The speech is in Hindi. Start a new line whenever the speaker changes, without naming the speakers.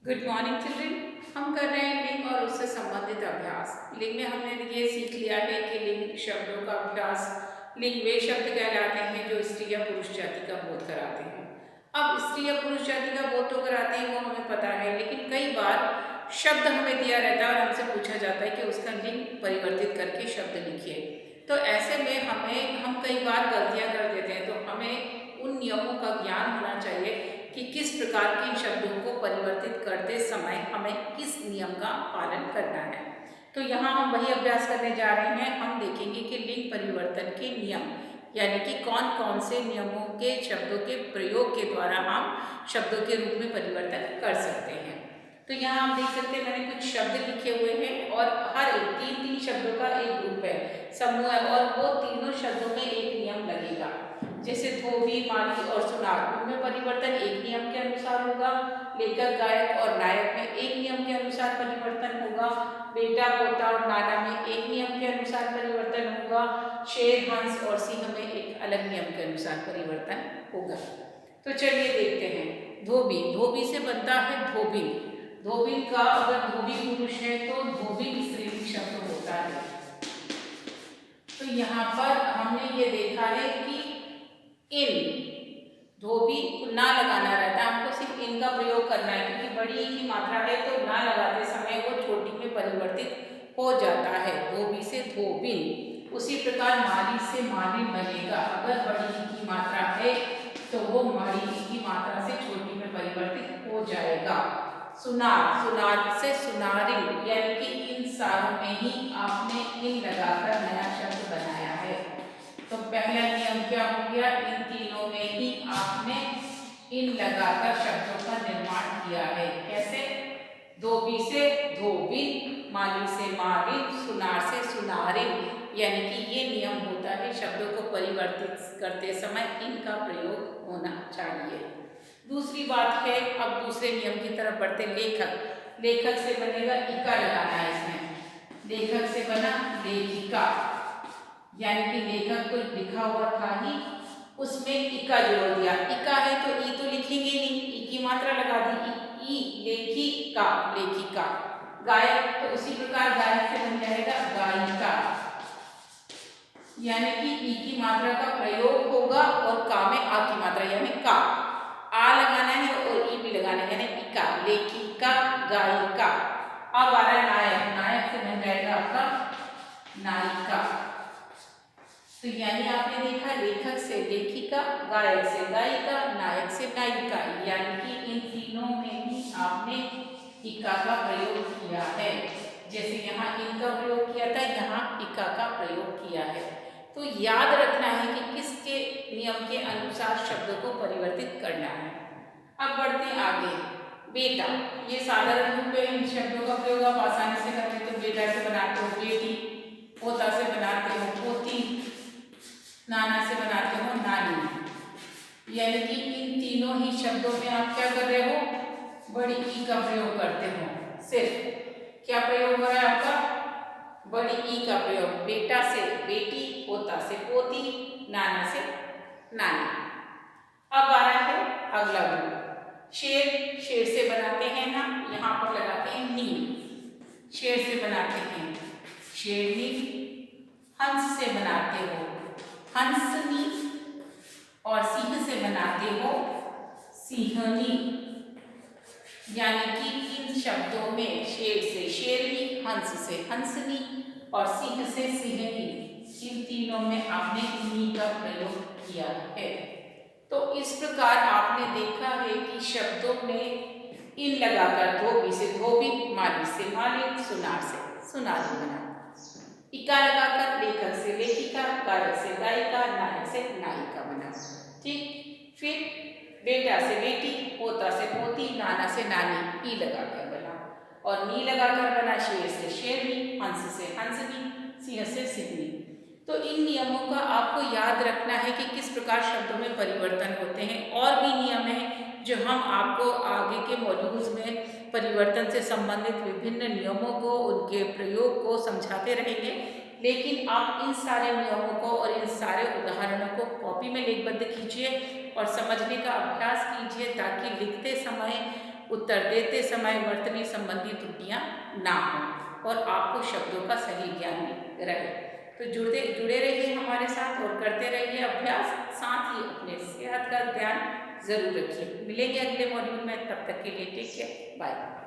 Good morning children. हम कर रहे हैं लिंग और उससे संबंधित अभ्यास। लिंग में हमने ये सीख लिया है कि लिंग शब्दों का अभ्यास, लिंग वे शब्द कहलाते हैं जो स्त्री या पुरुष जाति का बोध कराते हैं। अब स्त्री या पुरुष जाति का बोध तो कराते हैं, वो हमें पता है, लेकिन कई बार शब्द हमें दिया रहता है और हमसे पूछा जाता है कि उसका लिंग परिवर्तित करके शब्द लिखिए। तो ऐसे में हम कई बार गलतियां कर देते हैं, तो हमें उन नियमों का ज्ञान होना चाहिए कि किस प्रकार के शब्दों को परिवर्तित करते समय हमें किस नियम का पालन करना है। तो यहाँ हम वही अभ्यास करने जा रहे हैं। हम देखेंगे कि लिंग परिवर्तन के नियम, यानी कि कौन कौन से नियमों के शब्दों के प्रयोग के द्वारा हम शब्दों के रूप में परिवर्तन कर सकते हैं। तो यहाँ आप देख सकते हैं मैंने कुछ शब्द लिखे हुए हैं और हर एक तीन तीन शब्दों का एक ग्रुप है, समूह है, और वो तीनों शब्दों में एक नियम लगेगा। जैसे धोबी, माली और सुनार, उनमें परिवर्तन एक नियम के अनुसार होगा। लेखक, गायक और नायक में एक नियम के अनुसार परिवर्तन होगा। बेटा, पोता और नाना में एक नियम के अनुसार परिवर्तन होगा। शेर, हंस और सिंह में एक अलग नियम के अनुसार परिवर्तन होगा। तो चलिए देखते हैं। धोबी, धोबी से बनता है धोबिन। धोबिन का अगर धोबी पुरुष है तो धोबिन स्त्रीलिंग शब्द होता है। तो यहाँ पर हमने ये देखा है कि इन, धोबी ना लगाना रहता है, हमको सिर्फ इन का प्रयोग करना है, क्योंकि बड़ी की मात्रा है तो ना लगाते समय वो छोटी में परिवर्तित हो जाता है। धोबी से धोबिन। उसी प्रकार माली से मालिन बनेगा। अगर बड़ी की मात्रा है तो वो बड़ी की मात्रा से छोटी में परिवर्तित हो जाएगा। सुनार, सुनार से सुनारिन, यानी कि इन सारों में ही आपने इन लगाकर नया शब्द बनाया है। तो पहला नियम क्या हो गया? इन तीनों में ही आपने इन लगाकर शब्दों का निर्माण किया है। कैसे? धोबी से धोबिन, माली से मालिन, सुनार से सुनारिन, यानी कि ये नियम होता है शब्दों को परिवर्तित करते समय इनका प्रयोग होना चाहिए। दूसरी बात है, अब दूसरे नियम की तरफ बढ़ते। लेखक, लेखक से बनेगा इका लगाना है इसमें। लेखक से बना लेखिका, यानी कि लेखक तो लिखा हुआ था ही, उसमें इका जोड़ दिया। इका है तो ई तो लिखेंगे नहीं, ई की मात्रा लगा दी, ई लेखिका, लेखिका। गायक, तो उसी प्रकार गायक से बन जाएगा गायिका, यानी कि ई की मात्रा का प्रयोग होगा और का में आ की मात्रा यानी का, आ लगाना है और ई भी लगाना है, यानी इका, लेखिका, गायिका। अब आ रहा है नायक, नायक से बन जाएगा आपका नायिका। तो यानी आपने देखा लेखक से लेखिका, गायक से गायिका, नायक से नायिका, यानी कि इन तीनों में ही आपने इका का प्रयोग किया है। जैसे यहाँ इन का प्रयोग किया था, यहाँ इका का प्रयोग किया है। तो याद रखना है कि किसके नियम के अनुसार शब्दों को परिवर्तित करना है। अब बढ़ते हैं आगे। बेटा, ये साधारण रूप में इन शब्दों का प्रयोग आप आसानी से करते हो। तो बेटा से बनाते हो बेटी, पोता से बनाते हो पोती, नाना से बनाते हो नानी, यानी कि इन तीनों ही शब्दों में आप क्या कर रहे हो? बड़ी ई का प्रयोग करते हो। सिर्फ क्या प्रयोग हो रहा है आपका? बड़ी ई का प्रयोग। बेटा से बेटी, पोता से पोती, नाना से नानी। अब आ रहा है अगला ग्रुप। शेर, शेर से बनाते हैं हम, यहाँ पर लगाते हैं नी। शेर से बनाते हैं शेरनी। हंस से बनाते हो हंसनी, और सिंह से बनाते हो सिंहनी, यानी कि इन शब्दों में शेर से शेरनी, हंस से हंसनी और सिंह से सिंहनी, इन तीनों में आपने नी का प्रयोग किया है। तो इस प्रकार आपने देखा है कि शब्दों में इन लगाकर धोबी से धोबी, माली से मालिन, सुनार से सुनारिन बना। इका लगाकर लेखक से लेखिका, गायक से गायिका, नायक से नायिका बना। ठीक। फिर बेटा से बेटी, पोता से पोती, नाना से नानी, ई लगाकर बना। और नी लगाकर बना शेर से शेरनी, हंस से हंसनी, सिंह से सिंहनी। तो इन नियमों का आपको याद रखना है कि किस प्रकार शब्दों में परिवर्तन होते हैं। और भी नियम हैं जो हम आपको आगे के मॉड्यूल्स में परिवर्तन से संबंधित विभिन्न नियमों को, उनके प्रयोग को समझाते रहेंगे। लेकिन आप इन सारे नियमों को और इन सारे उदाहरणों को कॉपी में लिखबद्ध कीजिए और समझने का अभ्यास कीजिए, ताकि लिखते समय उत्तर देते समय वर्तनी संबंधी त्रुटियां ना हो और आपको शब्दों का सही ज्ञान भी रहे। तो जुड़े रहिए हमारे साथ और करते रहिए अभ्यास, साथ ही अपने सेहत का ध्यान जरूर रखिए। मिलेंगे अगले मॉड्यूल में, तब तक के लिए टेक केयर, बाय।